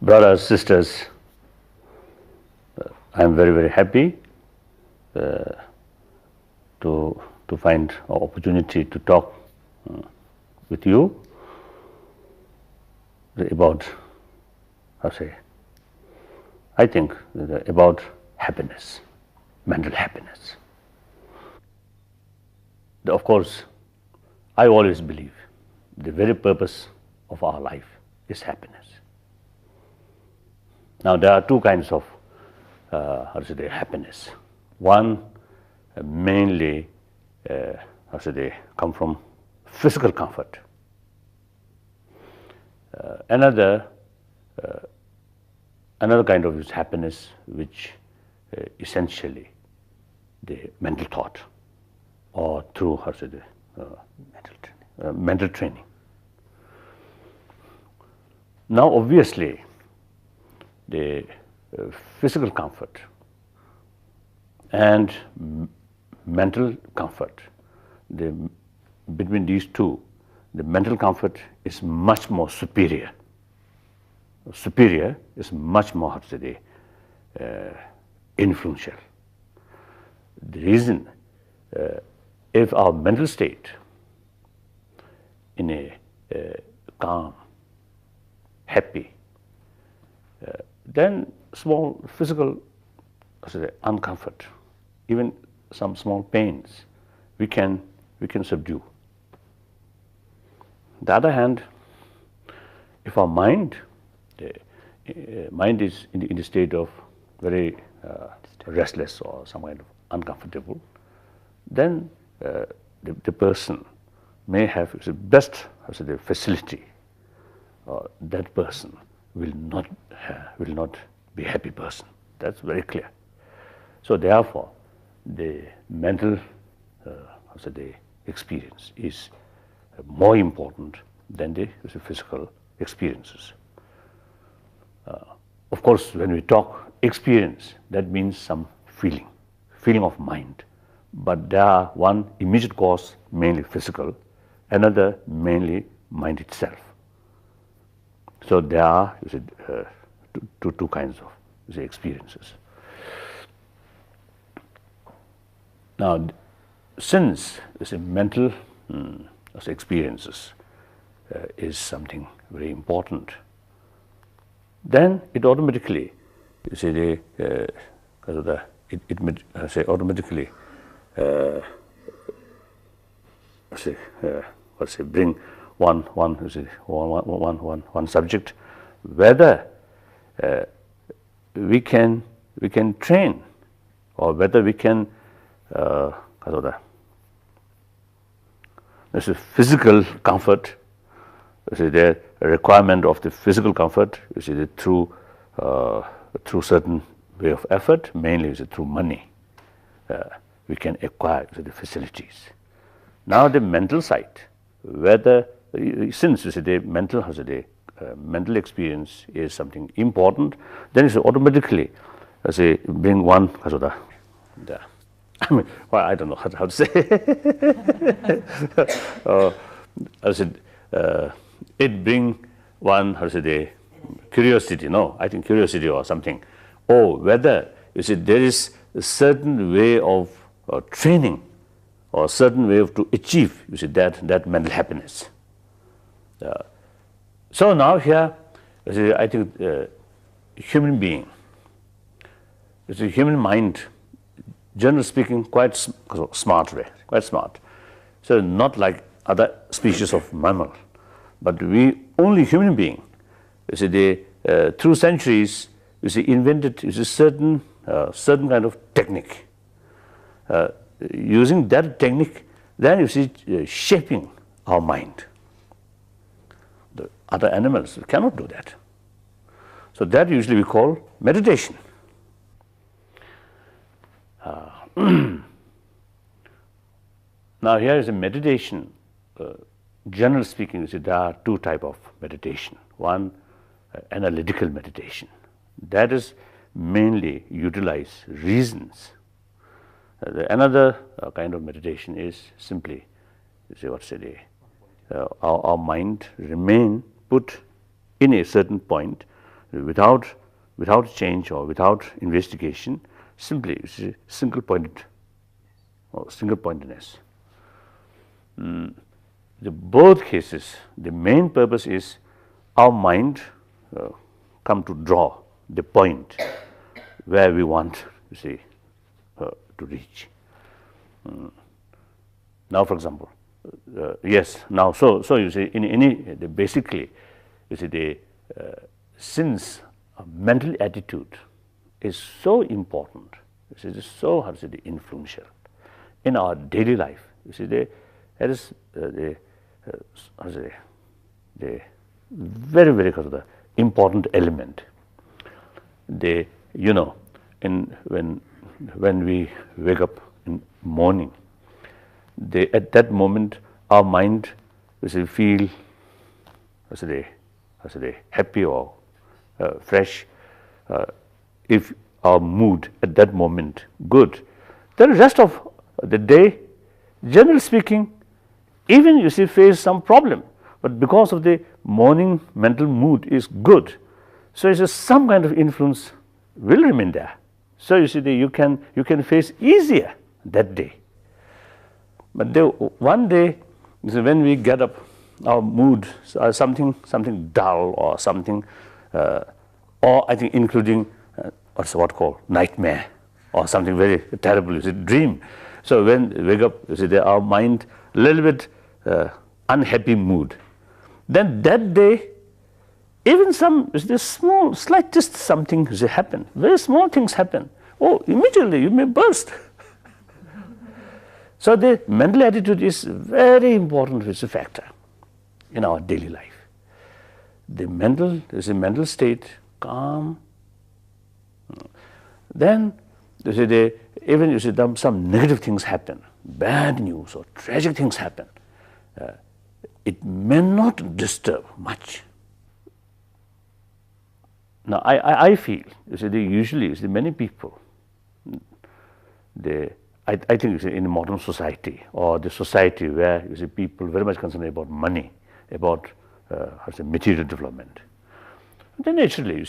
Brothers, sisters, I am very, very happy to find an opportunity to talk with you about, I think about happiness, mental happiness. Of course, I always believe the very purpose of our life is happiness. Now, there are two kinds of happiness. One mainly come from physical comfort. Another kind of happiness, which essentially the mental thought or through mental training. Now, obviously, the physical comfort and mental comfort, between these two, the mental comfort is much more superior. Superior is much more influential. The reason, if our mental state in a calm, happy, then small physical uncomfort, even some small pains, we can subdue. On the other hand, if our mind is in the state of very restless or some kind of uncomfortable, then the person may have the best facility. That person will not be a happy person. That's very clear. So therefore, the mental experience is more important than the physical experiences. Of course, when we talk experience, that means some feeling of mind. But there are one immediate cause, mainly physical, another mainly mind itself. So there are two kinds of experiences. Now, since mental experiences is something very important, then it automatically bring one subject, whether we can train, or whether we can there's a physical comfort, the requirement of the physical comfort through certain way of effort, mainly through money, we can acquire the facilities. Now the mental side, whether since the mental experience is something important, then it's automatically bring one I don't know how to say. It bring one curiosity. No, I think curiosity or something. Or whether there is a certain way of training, or a certain way to achieve that mental happiness. So now here, I think human being, human mind, generally speaking, quite smart. So not like other species of mammal, but we only human being. Through centuries, invented certain kind of technique. Using that technique, then shaping our mind. The other animals cannot do that. So that usually we call meditation. Now here is a meditation. Generally speaking, there are two types of meditation. One, analytical meditation. That is mainly utilize reasons. Another kind of meditation is simply, our mind remain put in a certain point, without change or without investigation, simply single pointed or single pointedness. The both cases, the main purpose is our mind come to draw the point where we want to reach. Now, for example, yes. Now, so you see, basically, you see since mental attitude is so important, you see, it's so influential in our daily life. You see, it is the very important element. When we wake up in morning, at that moment our mind feel happy or fresh. If our mood at that moment good, then the rest of the day, generally speaking, even you see face some problem, but because of the morning mental mood is good, so it's some kind of influence will remain there. So you see you can face easier that day. But one day, you see, when we get up, our mood something dull or something, or I think including what's what called nightmare or something very terrible, you see, dream. So when we wake up, you see, our mind a little bit unhappy mood. Then that day, even the slightest something happen, very small things happen. Oh, immediately you may burst. So the mental attitude is very important factor in our daily life. The mental state calm. Then even some negative things happen, bad news or tragic things happen. It may not disturb much. Now I feel usually many people, I think in modern society or the society where people very much concerned about money, about material development, then naturally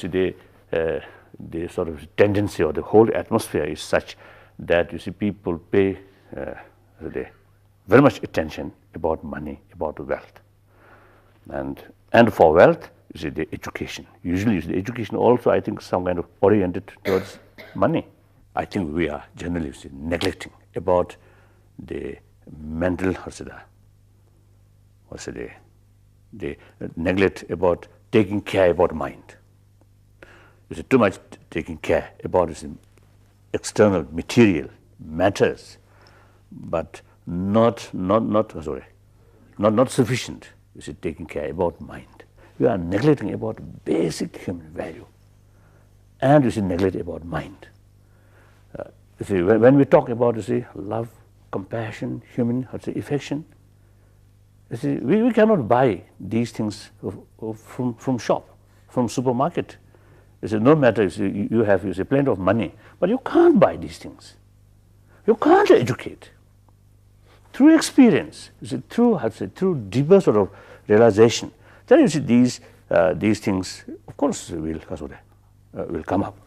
the sort of tendency or the whole atmosphere is such that people pay very much attention about money, about wealth, and for wealth, the education. Usually, the education also, I think, some kind of oriented towards money. I think we are generally neglecting about the mental, the neglect about taking care about mind. Is too much taking care about external material matters, but not sufficient. Taking care about mind. You are neglecting about basic human value, and neglect about mind. When we talk about love, compassion, human affection, we cannot buy these things from shop, from supermarket. No matter if you have plenty of money, but you can't buy these things. You can't educate. Through experience, through deeper sort of realization, then these things, of course, will come up.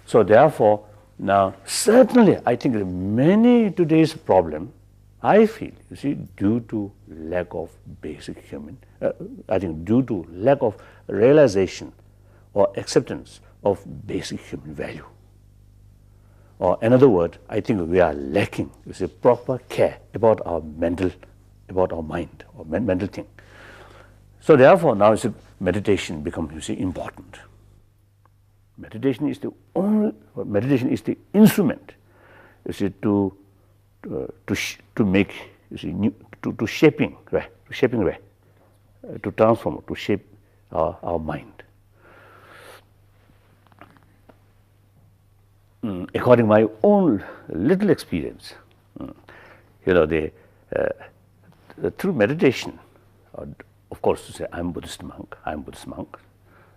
So therefore, now certainly, I think many today's problem, I feel, due to lack of basic human, I think due to lack of realization or acceptance of basic human value. Or another word, I think we are lacking proper care about our mental, about our mind or mental thing. So therefore, now meditation becomes important. Meditation is the instrument to make to shaping way, to transform, to shape our mind. According to my own little experience, through meditation, of course, I'm Buddhist monk.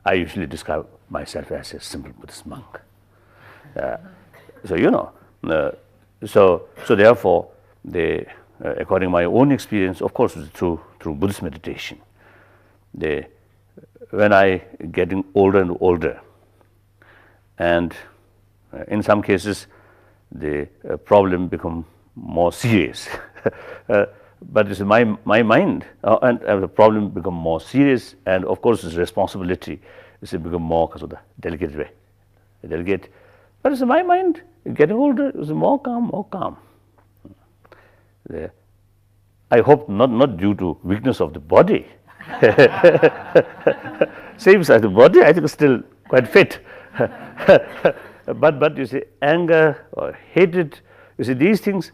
I usually describe myself as a simple Buddhist monk. So therefore, according to my own experience, of course, through Buddhist meditation, when I getting older and older, and in some cases the problem become more serious. But it's my mind, and the problem become more serious, and of course its responsibility is to become more sort of delicate way, delicate. But it's my mind getting older is more calm, more calm. I hope not due to weakness of the body. Same size the body, I think it's still quite fit. But you see, anger or hatred, you see, these things,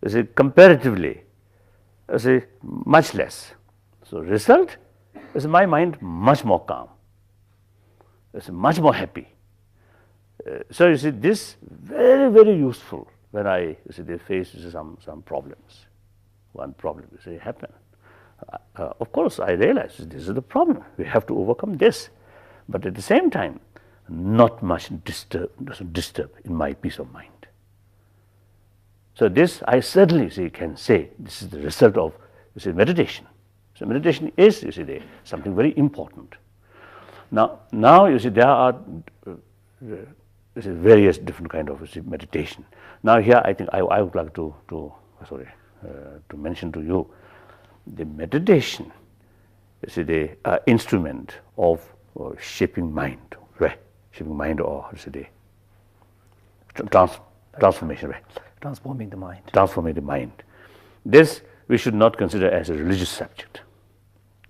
you see, comparatively, you see, much less. So result is my mind much more calm. It's much more happy. So you see, this very, very useful when I, you see, they face some problems. One problem, you see, happen. Of course, I realize this is the problem. We have to overcome this. But at the same time, not much doesn't disturb in my peace of mind. So this I certainly can say this is the result of, you see, meditation. So meditation is, you see, something very important. Now you see, there are various different kind of, you see, meditation. Now here I think I would like to mention to you the meditation, you see, the instrument of shaping mind, right? Shaping mind, or you see, the transformation, right? Transforming the mind. Transforming the mind. This we should not consider as a religious subject,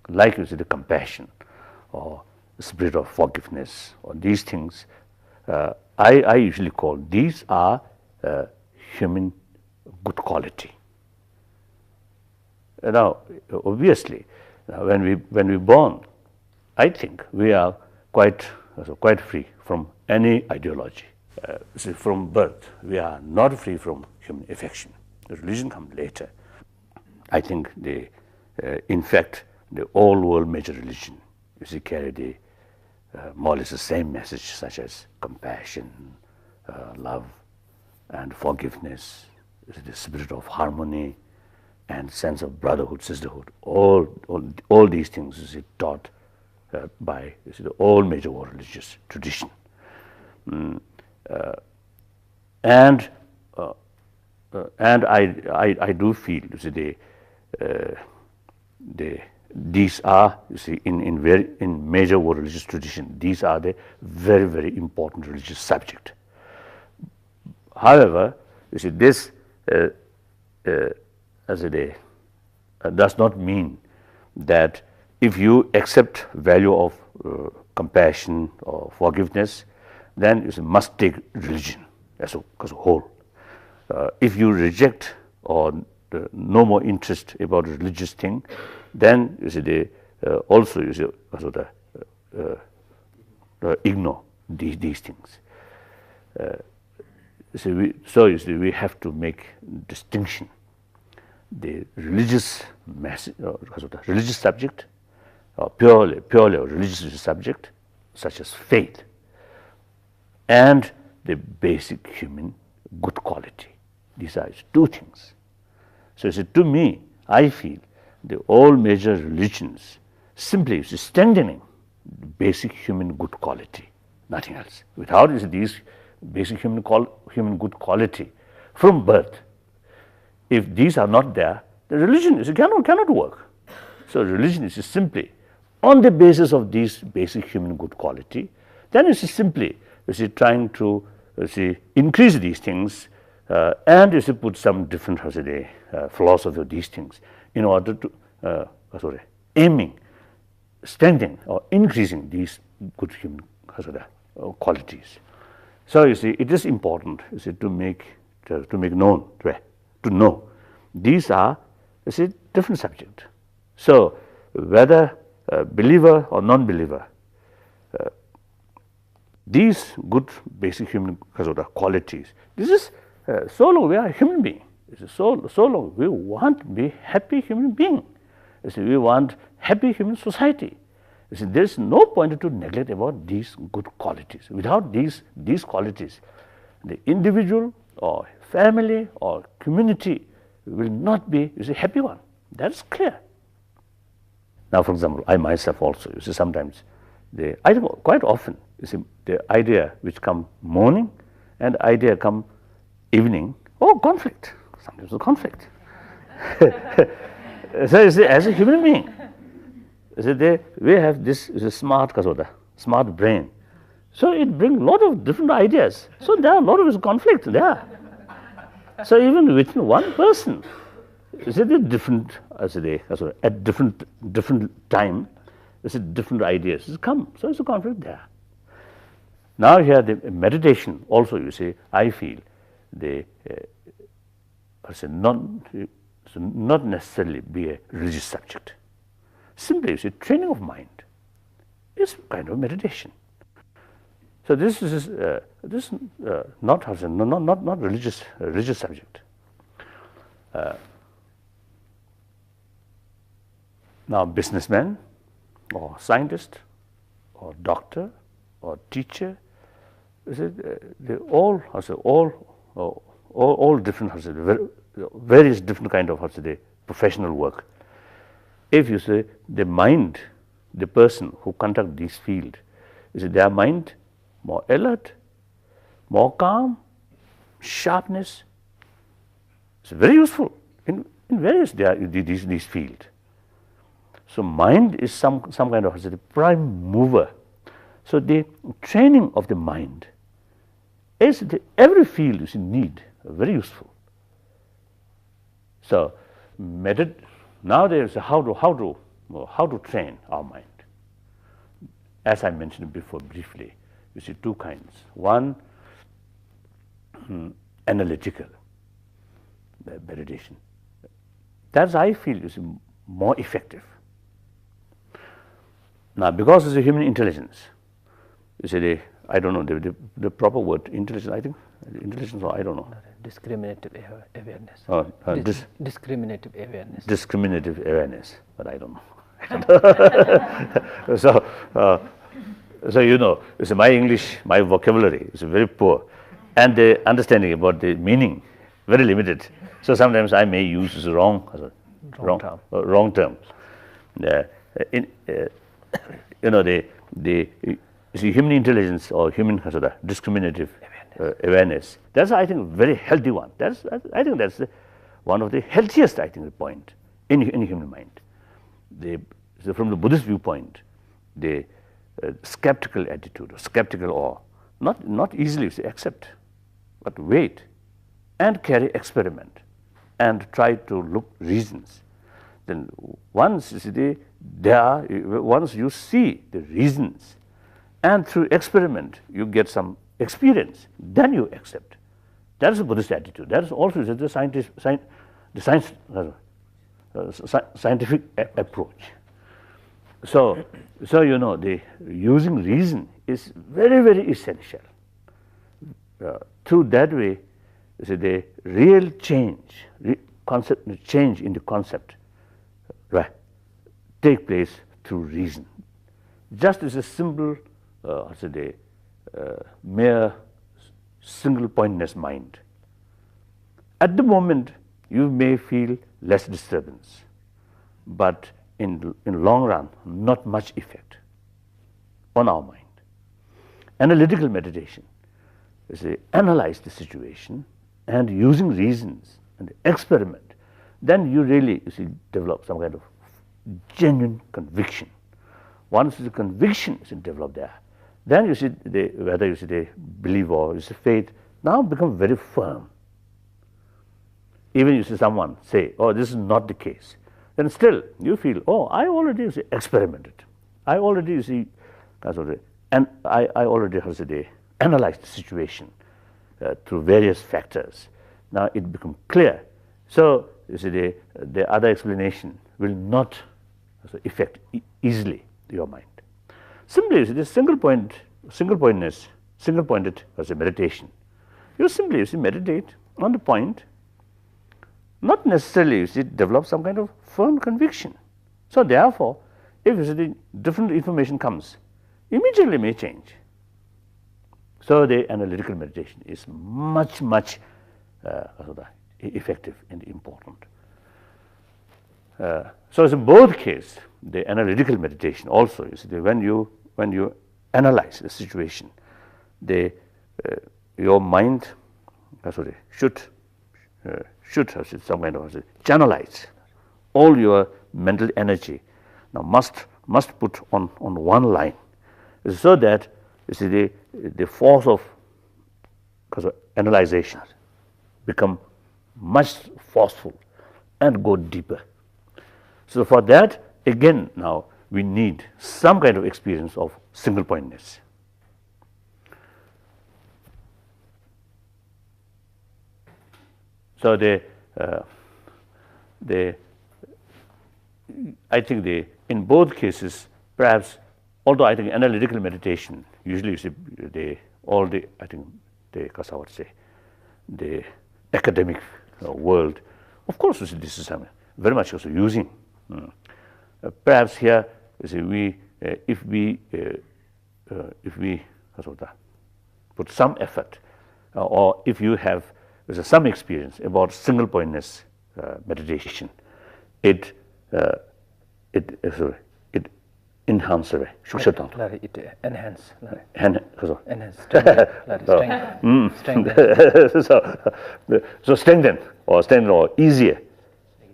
like, you see, the compassion or the spirit of forgiveness, or these things. I usually call these are human good quality. Now, obviously, when we born, I think we are quite free from any ideology. See, from birth, we are not free from human affection. The religion comes later. I think in fact, the all world major religion, you see, carry the more or less the same message, such as compassion, love, and forgiveness, the spirit of harmony, and sense of brotherhood, sisterhood. All these things is taught by, you see, the all major world religious tradition. And I do feel, you see, these are, you see, in major world religious tradition, these are the very, very important religious subject. However, you see, this does not mean that if you accept value of compassion or forgiveness, then you must take religion as a whole. If you reject or no more interest about religious thing, then you see also you see ignore these things. So you see, we have to make distinction. The religious message, the religious subject, or purely religious subject, such as faith, and the basic human good quality. These are two things. So you see, to me, I feel the all major religions simply is strengthening the basic human good quality, nothing else. Without these basic human good quality from birth, if these are not there, the religion cannot work. So religion is simply on the basis of these basic human good quality. Then it is simply trying to increase these things, and put some different philosophy of these things in order to aiming, strengthening or increasing these good human qualities. So you see, it is important to make known, to know these are different subject. So whether believer or non-believer, these good basic human qualities, this is so long we are a human being. So long we want to be happy human being. We want happy human society. There is no point to neglect about these good qualities. Without these qualities, the individual or family or community will not be a happy one. That's clear. Now, for example, I myself also, sometimes I think quite often, you see, the idea which come morning and idea come evening, conflict. Sometimes a conflict. So you see, as a human being, you see, we have this smart kasoda, smart brain. So it brings a lot of different ideas. So there are a lot of conflict there. So even within one person, you see, different, at different time, you see, different ideas come. So it's a conflict there. Now here the meditation also, you see, I feel not necessarily be a religious subject. Simply, you see, training of mind is kind of meditation. So this is not religious subject. Now, businessman, or scientist, or doctor, or teacher, they all different, various different kind of professional work. If you say the mind, the person who conduct this field, is their mind more alert, more calm, sharpness. It's very useful in various these fields. So mind is some kind of prime mover. So the training of the mind is every field is in need, very useful. So nowadays how to train our mind. As I mentioned before briefly, you see two kinds. One, analytical meditation. That's, I feel, is more effective. Now, because it's a human intelligence, you see, I don't know the proper word, intelligence, I think, intelligence, or I don't know. Discriminative awareness. Discriminative awareness. Discriminative awareness, but I don't know. So you know, my English, my vocabulary is very poor, and the understanding about the meaning very limited. So sometimes I may use the wrong term. You know, the human intelligence or human discriminative awareness. That's, I think, a very healthy one. I think that's one of the healthiest, I think, point in human mind. So from the Buddhist viewpoint, the skeptical attitude, or skeptical awe, not easily accept, but wait and carry experiment and try to look reasons. Then once you see the reasons, and through experiment you get some experience, then you accept. That is the Buddhist attitude. That is also the scientific approach. So you know, the using reason is very, very essential. Through that way, the real change in the concept, right, take place through reason. Just as a simple, mere single-pointedness mind. At the moment, you may feel less disturbance, but in long run, not much effect on our mind. Analytical meditation is analyze the situation and using reasons and experiment. Then you really develop some kind of genuine conviction. Once the conviction is developed there, then you see whether they believe or you see faith now become very firm. Even you see someone say, "Oh, this is not the case," then still you feel, "Oh, I already experimented. I already and I already analyzed the situation through various factors. Now it becomes clear." So you see the other explanation will not affect easily your mind. Simply, this single-pointed as a meditation. You simply meditate on the point, not necessarily develop some kind of firm conviction. So therefore, if different information comes, immediately may change. So the analytical meditation is much effective and important. So in both cases, the analytical meditation also is when you when you analyze the situation, your mind should have some kind of channelize all your mental energy. Now must put on one line, so that you see the force of analyzation become much forceful and go deeper. So for that, again, now we need some kind of experience of single pointedness. So I think in both cases, perhaps, although I think analytical meditation usually the academic world, of course, this is very much also using. Perhaps here, if we put some effort, or if you have some experience about single pointedness meditation, it enhances. It enhance. So strengthen or easier.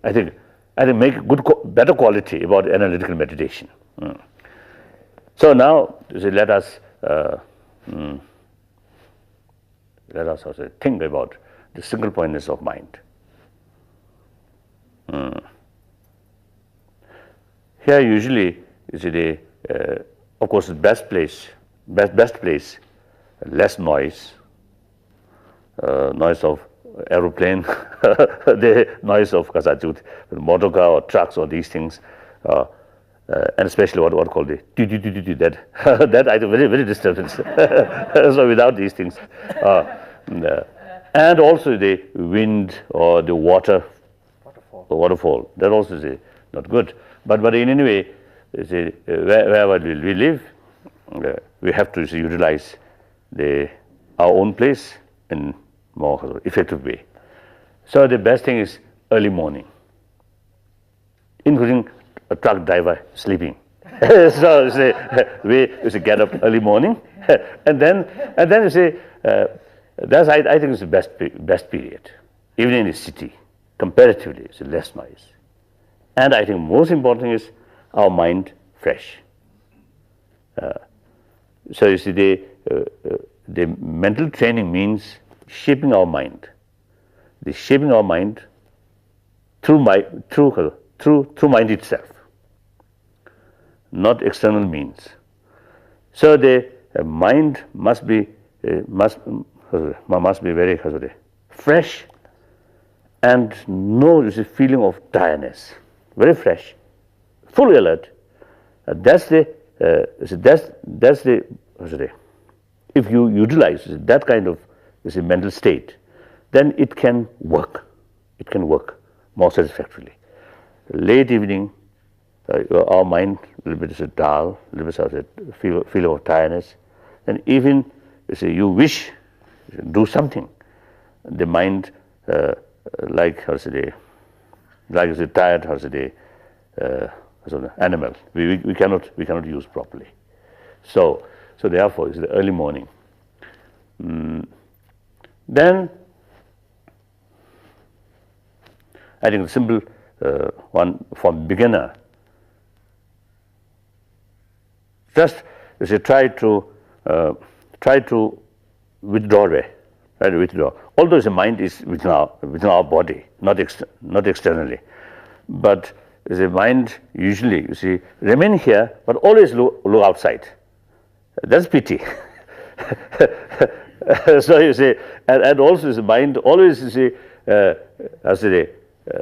I think make better quality about analytical meditation. So now let us also think about the single pointedness of mind. Here usually of course the best place, less noise of aeroplane, the noise of motor car or trucks or these things, and especially what called the that I think very disturbance. So without these things, and also the wind or the waterfall, that also is not good. But in any way, wherever we live, we have to utilize our own place in more effective way. So the best thing is early morning, including a truck driver sleeping. So we get up early morning, and then that's I think it's the best period, even in the city. Comparatively, it's less noise, and I think most important is our mind fresh. So you see the mental training means shaping our mind. The shaping our mind through mind itself, not external means. So the mind must be very fresh, and no feeling of tiredness. Very fresh, fully alert. That's the if you utilize that kind of mental state, then it can work. It can work more satisfactorily. Late evening, our mind a little bit dull, a little bit feeling of tiredness, and even you wish to do something, the mind like tired animal, we cannot use properly. So therefore, it's the early morning. Then I think the simple one for beginner, just try to withdraw. Although the mind is within our body, not externally, but the mind usually remain here, but always look outside. That's pity. So and also the mind always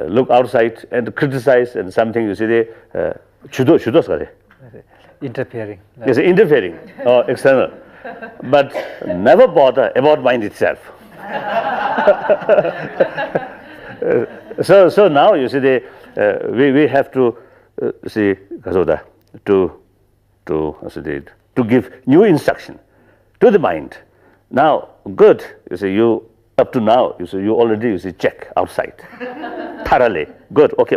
look outside and criticize and something interfering. Yes, interfering or external, but never bother about mind itself. So now we have to to give new instruction to the mind. Now, good, you up to now, you already check outside thoroughly. Good, okay,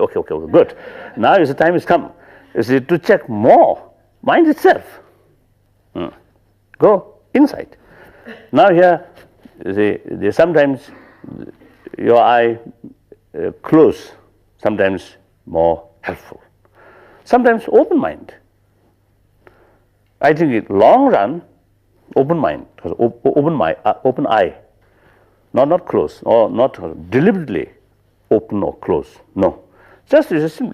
good. Now the time has come, to check more mind itself. Go inside. Now here, you see, sometimes your eye close, sometimes more helpful. Sometimes open mind. I think in long run, open mind, open eye, not close, or not deliberately open or close. No, just Natural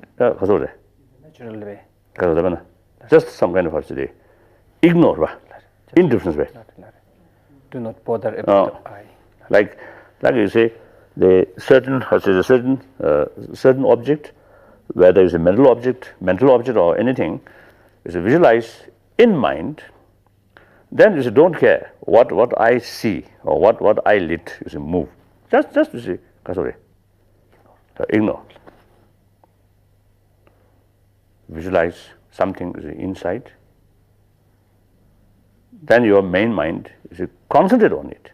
way. just some kind of ignore, indifference way. Do not bother about the eye. Like you say, the certain object, whether it's a mental object or anything, is visualized in mind. Then you don't care what I see or what I lit is move. Just you see, ignore. Visualize something is inside. Then your main mind is concentrate on it.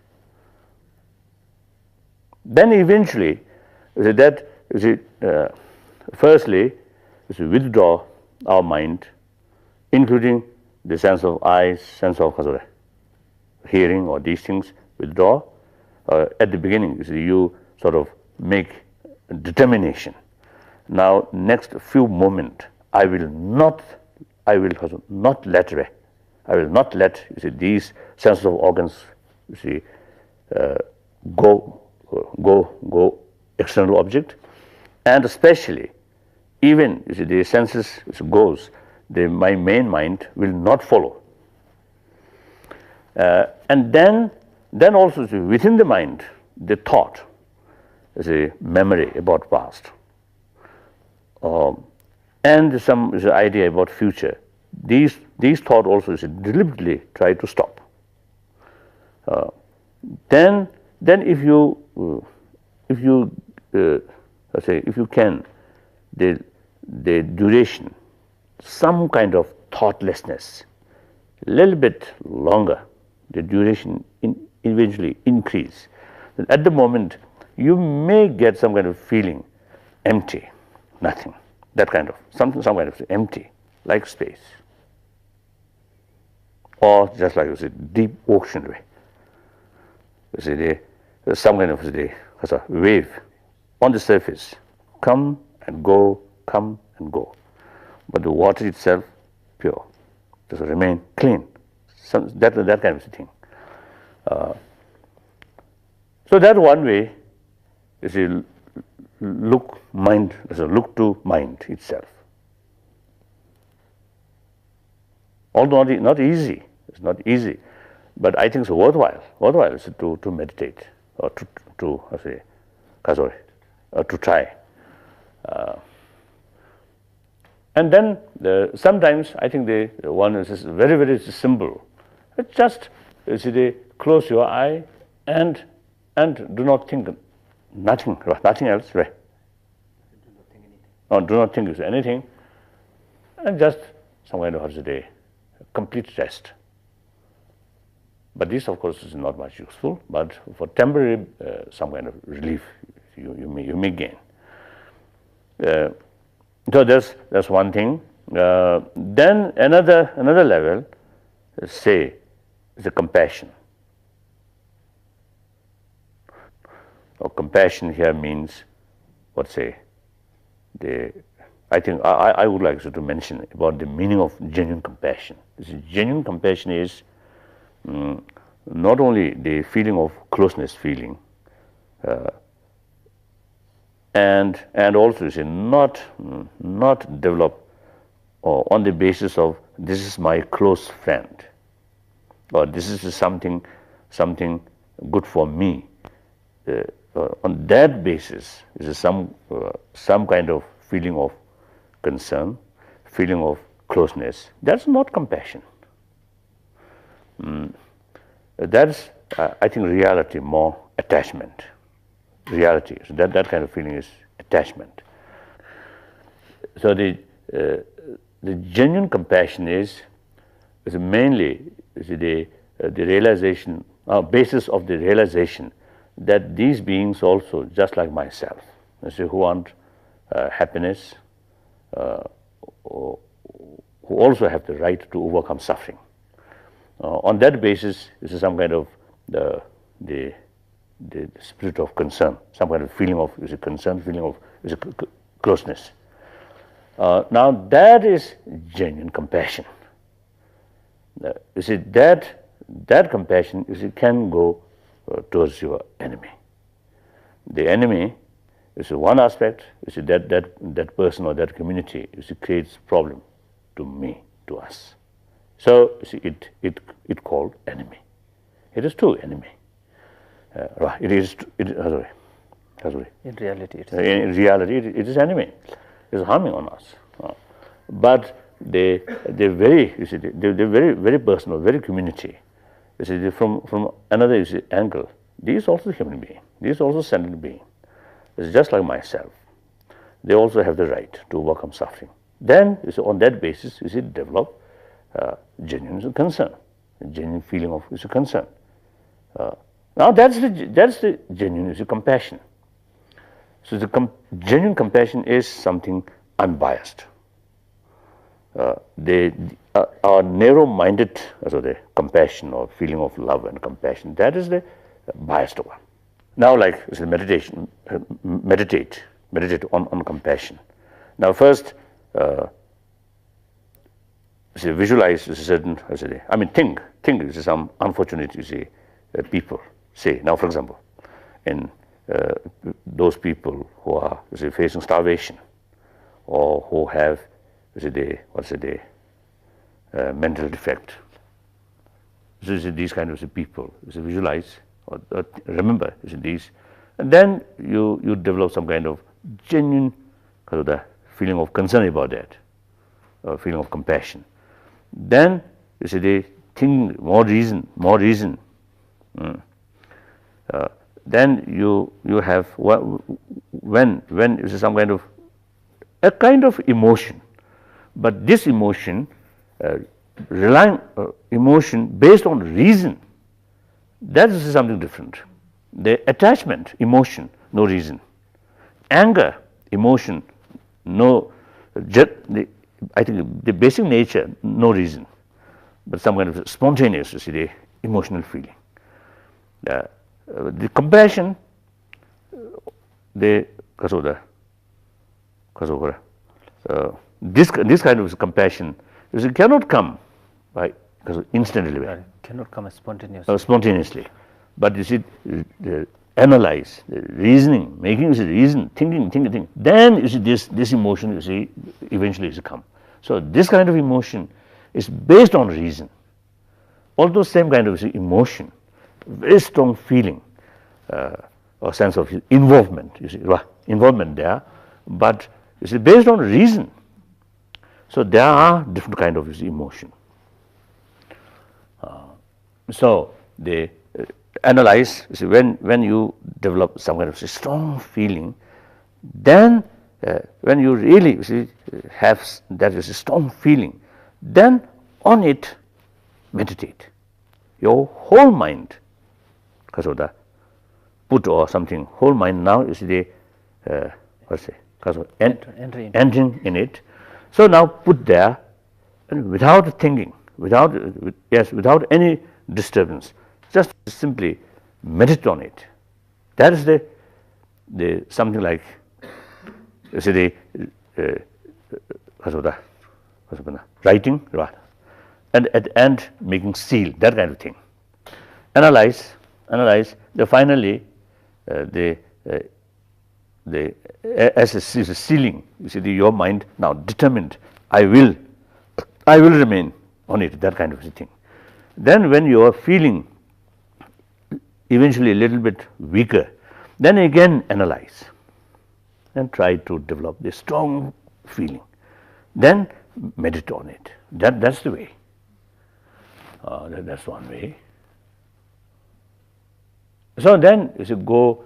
Then eventually, firstly, withdraw our mind, including the sense of eyes, sense of hearing, or these things, withdraw. At the beginning, you sort of make a determination. Now, next few moments, I will not let away. I will not let these senses of organs go external object, and especially even the senses goes, my main mind will not follow. And then also within the mind, the thought is a memory about past, and some idea about future. These thoughts also deliberately try to stop. Then if you can, the duration, some kind of thoughtlessness, a little bit longer, the duration eventually increase. And at the moment, you may get some kind of feeling empty, nothing, that kind of some kind of empty, like space, or just like deep ocean way. Some kind of wave on the surface, come and go, but the water itself pure, just remain clean. That kind of thing. So that one way is look to mind itself. Although not easy, it's not easy, but I think it's worthwhile. Worthwhile is to meditate or to try. And then sometimes I think the one is very, very simple. It's just close your eye and do not think nothing else. Right? Do not think anything, and just some kind of complete rest. But this, of course, is not much useful. But for temporary some kind of relief, you may gain. So that's one thing. Then another level, say, is the compassion. Or compassion here means I think I would like to mention about the meaning of genuine compassion. Genuine compassion is not only the feeling of closeness feeling, and also not develop on the basis of this is my close friend, or this is something good for me. On that basis, is some kind of feeling of concern, feeling of closeness. That's not compassion. That's I think reality, more attachment. Reality. So that kind of feeling is attachment. So the genuine compassion is mainly the realization, basis of the realization that these beings also, just like myself, who want happiness, who also have the right to overcome suffering. On that basis, this is some kind of the spirit of concern, some kind of feeling of concern, feeling of closeness. Now that is genuine compassion. You see that compassion can go towards your enemy. The enemy is one aspect. You see that person or that community creates problem to me, to us. So you see it called enemy. It is true enemy. It is. In reality, it is enemy. It is harming on us. But they're very very personal, very community. You see, from another angle, these also human being. These also sentient being. It's just like myself. They also have the right to overcome suffering. Then you see, on that basis, develop genuine concern, genuine feeling of concern. Now that's the genuine compassion. So the genuine compassion is something unbiased. Our narrow-minded compassion or feeling of love and compassion, that is the biased one. Now, like meditation, meditate on compassion. Now, first, visualize certain. Think some unfortunate people. Say now, for example, in those people who are facing starvation, or who have mental defect. So these kind of people, visualize or remember these, and then you develop some kind of genuine feeling of concern about that, feeling of compassion. Then they think more reason. Then you have when some kind of emotion, but this emotion relying emotion based on reason, that is something different. The attachment emotion, no reason. Anger emotion, no. I think the basic nature, no reason, but some kind of spontaneous the emotional feeling. The compassion, this kind of compassion cannot come instantly. Cannot come spontaneously. But analyze, reasoning, making reason, thinking. Then this emotion eventually come. So this kind of emotion is based on reason. Although same kind of emotion, very strong feeling or sense of involvement. Involvement there, but based on reason. So there are different kind of emotion. So they analyze. When you develop some kind of strong feeling, then when you really have that is a strong feeling, then on it meditate. Your whole mind, put or something. Whole mind now is entering in it. So now put there, and without thinking, without any disturbance, just simply meditate on it. That is the something like writing, and at the end making seal, that kind of thing. Analyze. Then finally, as a sealing, your mind now determined. I will remain on it. That kind of thing. Then when you are feeling eventually a little bit weaker, then again analyze and try to develop this strong feeling. Then meditate on it. That's the way. That's one way. So then as you go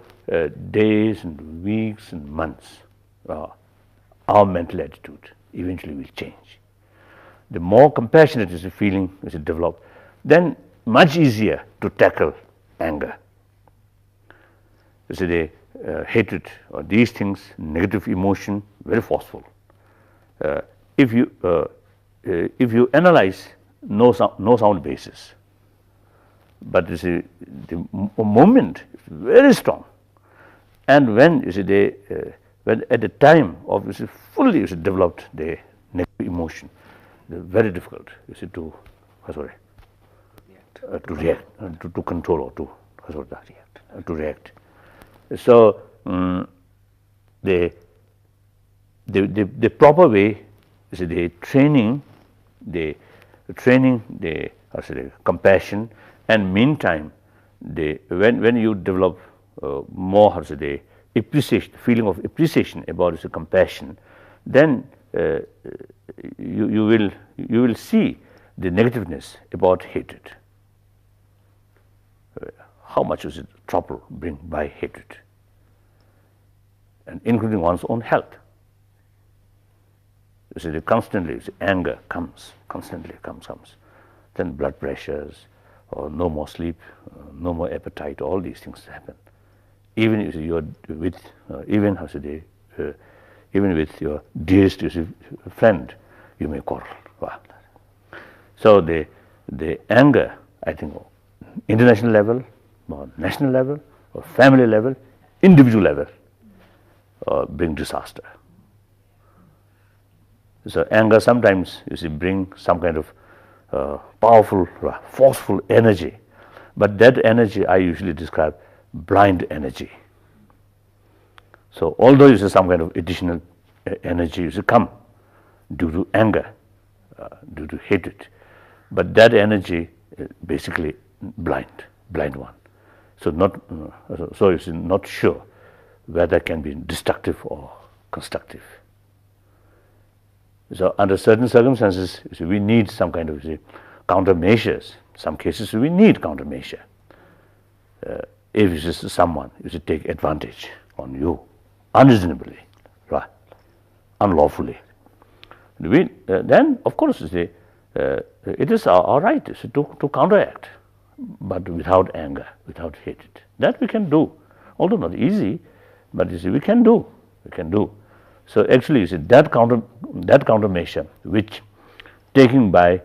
days and weeks and months, our mental attitude eventually will change. The more compassionate is the feeling is developed, then much easier to tackle anger. The hatred or these things, negative emotion, very forceful. If you analyze, no sound basis. but you see, the moment is very strong. And when you see when at the time of fully developed the negative emotion, they're very difficult to react, to control or to react. So the proper way is the training the compassion, and meantime when you develop more appreciation, feeling of appreciation about compassion, then you will see the negativeness about hatred. How much is it trouble bring by hatred, and including one's own health. You see, constantly anger constantly comes. Then blood pressures, or no more sleep, no more appetite. All these things happen. Even if you're with, even with your dearest friend, you may quarrel. So the anger, I think, international level, or national level, or family level, individual level, bring disaster. So anger sometimes bring some kind of powerful, forceful energy, but that energy I usually describe blind energy. So although some kind of additional energy come due to anger, due to hatred, but that energy is basically blind one. So not sure whether it can be destructive or constructive. So under certain circumstances, we need some kind of countermeasures. Some cases we need countermeasure. If someone take advantage on you unreasonably, unlawfully, then of course it is our right to counteract, but without anger, without hatred. That we can do, although not easy, but we can do. So actually, that countermeasure, which taken by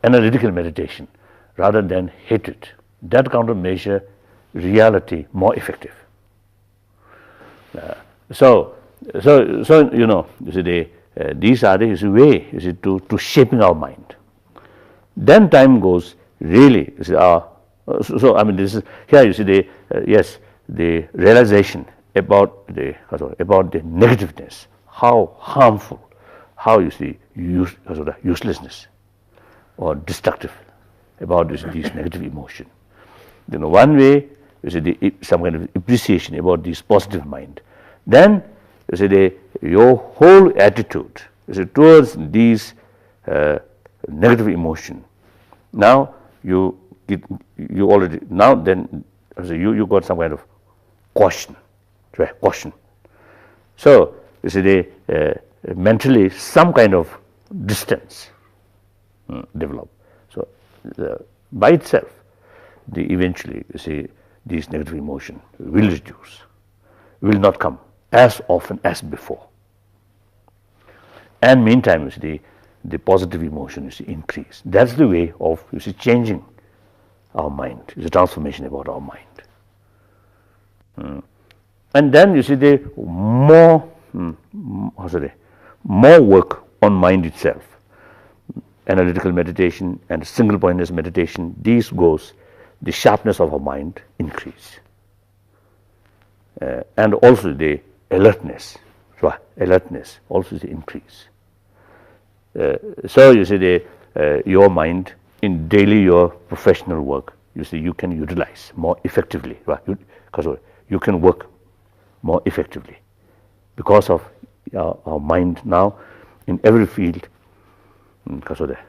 analytical meditation rather than hatred, that countermeasure reality more effective. So these are the way to shaping our mind. Then time goes really. So I mean, this is here. The realization about the negativeness, how harmful, how uselessness or destructive about these negative emotion. One way is some kind of appreciation about this positive mind. Then your whole attitude towards these negative emotion. Now you already you got some kind of caution. So mentally some kind of distance develop. So by itself, eventually these negative emotion will reduce, will not come as often as before. And meantime, the positive emotion increase. That's the way of changing our mind. It's a transformation about our mind. And then the more work on mind itself, analytical meditation and single pointedness meditation, these goes, the sharpness of our mind increase, and also the alertness also increase. So your mind in daily your professional work, you can utilize more effectively, because you can work more effectively because of our mind now in every field. Because of that,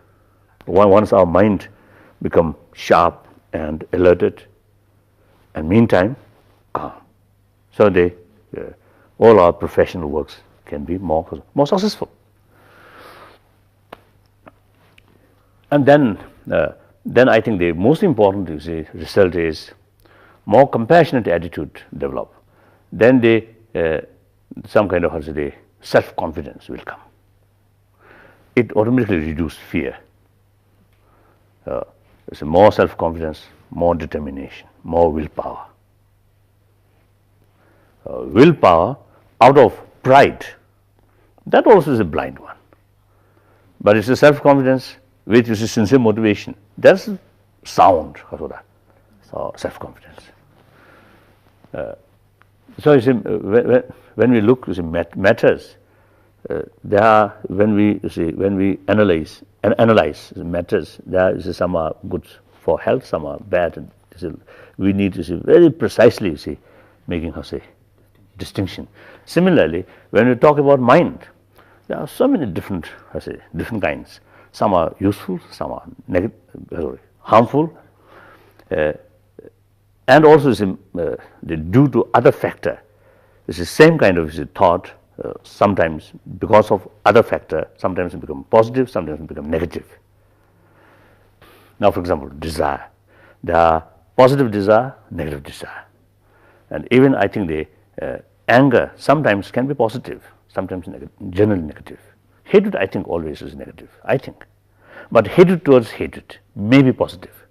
once our mind become sharp and alerted, and meantime calm, so all our professional works can be more successful. And then I think the most important result is more compassionate attitude develop. Then some kind of self-confidence will come. It automatically reduces fear. It's more self-confidence, more determination, more willpower. Willpower out of pride, that also is a blind one. But it's a self-confidence with sincere motivation. That's sound, self-confidence. So you see, when we look, you see, matters, there are, when we analyze matters, there is some are good for health, some are bad. And we need to see very precisely, you see, making distinction. Similarly, when we talk about mind, there are so many different kinds. Some are useful, some are harmful, and also due to other factor. It's the same kind of thought. Sometimes because of other factor, sometimes it becomes positive, sometimes it becomes negative. Now, for example, desire. There are positive desire, negative desire, and even I think the anger sometimes can be positive, sometimes generally negative. Hatred, I think, always is negative, I think. But hatred towards hatred may be positive.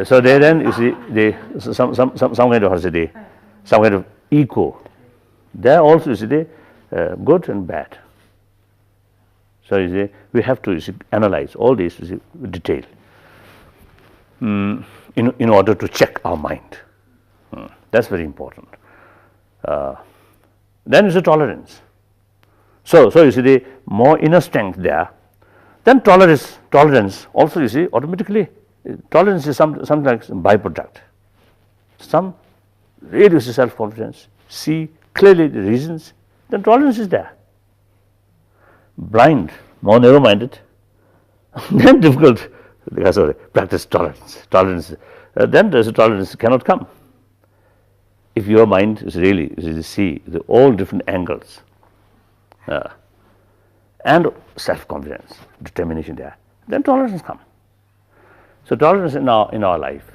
So there then you see some kind of echo. There also you see good and bad. So you see we have to analyze all this with detail in order to check our mind. That's very important. Then is the tolerance. So you see the more inner strength there. Then tolerance also you see automatically. Tolerance is something like byproduct. Some really self-confidence, see clearly the reasons, then tolerance is there. Blind, more narrow-minded, then difficult practice tolerance. Then there's a tolerance cannot come. If your mind is really see all different angles and self-confidence, determination there, then tolerance comes. So tolerance in our life,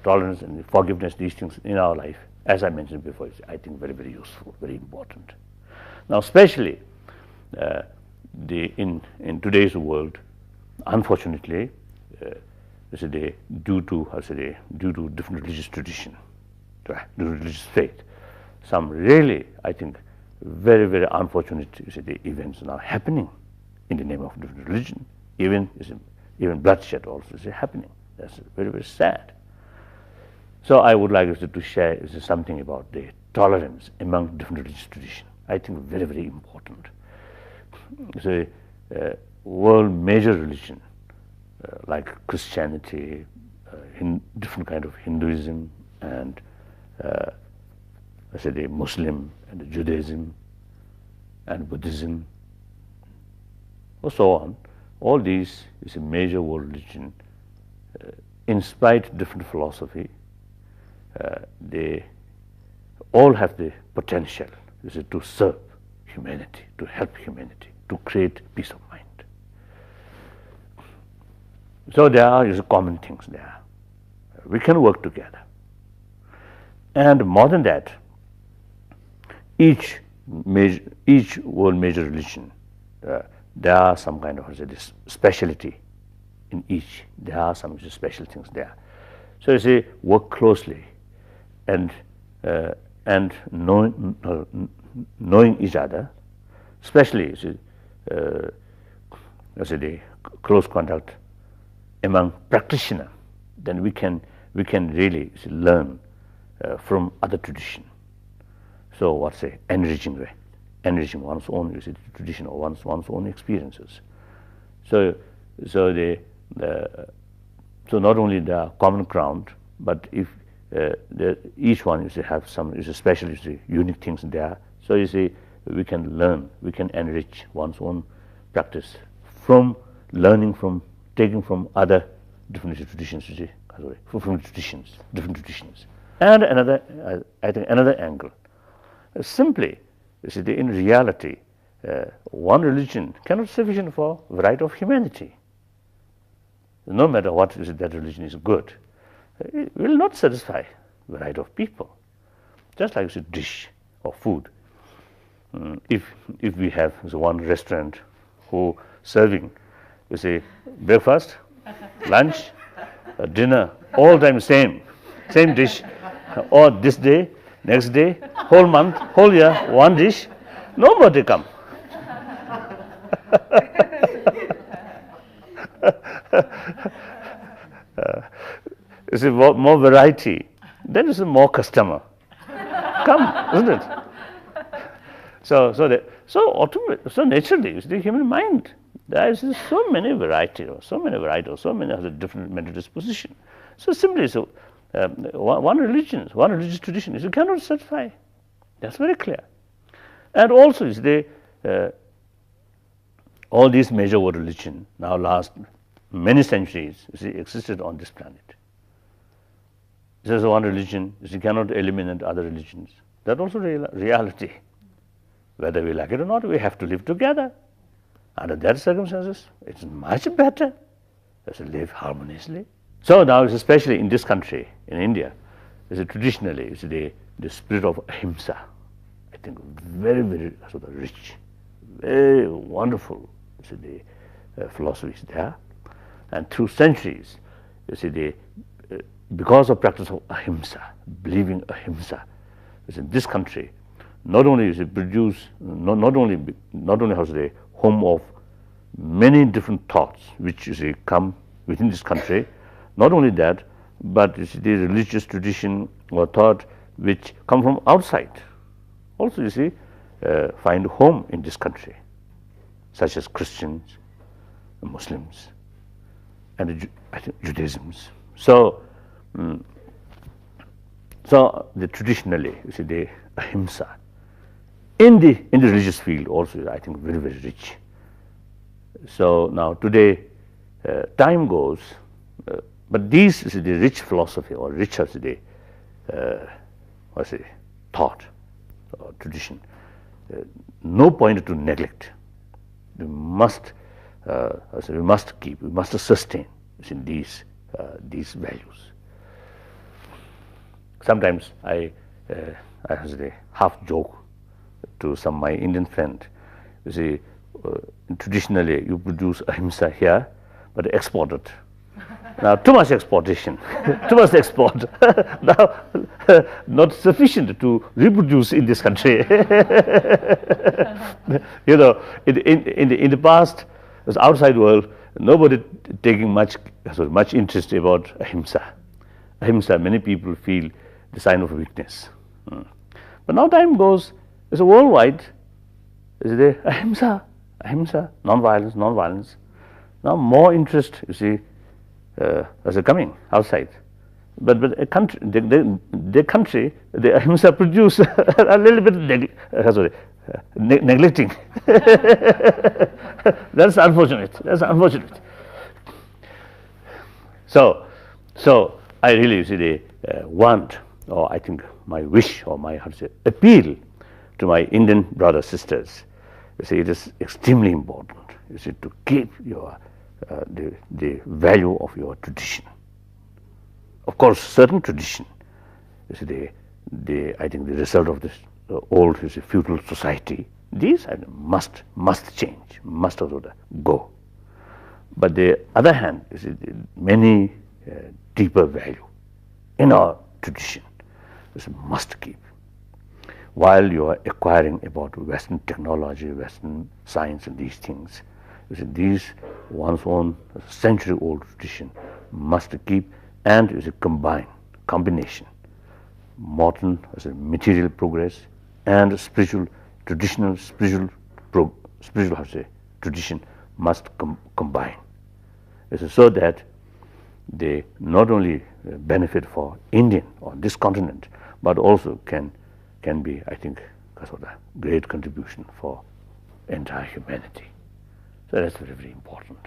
tolerance and forgiveness, these things in our life, as I mentioned before, is I think very, very useful, very important. Now, especially in today's world, unfortunately, due to different religious tradition, due to religious faith, some really, I think, very, very unfortunate events are happening in the name of different religion. Even bloodshed also is happening. That's very, very sad. So I would like to share something about the tolerance among different religious traditions. I think very, very important. So, world major religion like Christianity, different kind of Hinduism, and the Muslim and Judaism and Buddhism, or so on. All these is a major world religion. In spite of different philosophy, they all have the potential to serve humanity, to help humanity, to create peace of mind. So there are common things there. We can work together. And more than that, each world major religion, there are some kind of specialty in each. There are some special things there. So you see, work closely and knowing each other, especially the close contact among practitioners, then we can really learn from other tradition. So what's enriching way, enriching one's own tradition or one's own experiences. So not only the common ground, but if each one have some special unique things there. So you see, we can learn, we can enrich one's own practice from learning from taking from other different traditions. From traditions, different traditions. And another, I think another angle. Simply, in reality, one religion cannot be sufficient for variety of humanity. No matter what that religion is good, it will not satisfy variety of people. Just like dish or food. If we have one restaurant who serving you see, breakfast, lunch, dinner, all time same dish, or this day, next day, whole month, whole year, one dish, nobody come. You see, more variety, then you see more customer come, isn't it? So naturally, it's the human mind. There is so many varieties, so many other different mental disposition. So simply, one religious tradition, you cannot satisfy. That's very clear. And also, all these major world religions now last many centuries, you see, existed on this planet. There's one religion, you cannot eliminate other religions. That's also reality. Whether we like it or not, we have to live together. Under that circumstances, it's much better to live harmoniously. So now, especially in this country, in India, traditionally, the spirit of ahimsa, I think very, very sort of rich, very wonderful, the philosophy is there. And through centuries, because of practice of ahimsa, believing ahimsa, in this country, not only is it produce, not only how to say, home of many different thoughts which come within this country. Not only that, but the religious tradition or thought which come from outside also find home in this country, such as Christians, Muslims, and I think Judaism. So traditionally, the ahimsa in the religious field also, I think, very, very rich. So now today, time goes, but this is the rich philosophy or rich as thought or tradition. No point to neglect. We must keep, we must sustain these values. Sometimes I half joke to some my Indian friend. You see, traditionally you produce ahimsa here, but export it. Now too much exportation, too much export. Now not sufficient to reproduce in this country. You know, in the past, the outside world, nobody taking much interest about ahimsa. Ahimsa, many people feel the sign of weakness. But now time goes, it's a worldwide, ahimsa, non-violence. Now more interest, you see, as a coming outside. But a country, the country, the ahimsa produce a little bit neglecting. That's unfortunate. So I really want, or I think my wish, or my appeal to my Indian brothers sisters. It is extremely important. To keep your the value of your tradition. Of course, certain tradition is I think the result of this old feudal society. These must change, must also go. But the other hand is many deeper value in our tradition must keep. While you are acquiring about Western technology, Western science, and these things, these one's own century-old tradition must keep and combination, modern material progress and traditional spiritual tradition must combine. So that they not only benefit for Indian or this continent, but also can be, I think, a great contribution for entire humanity. So that's very, very important.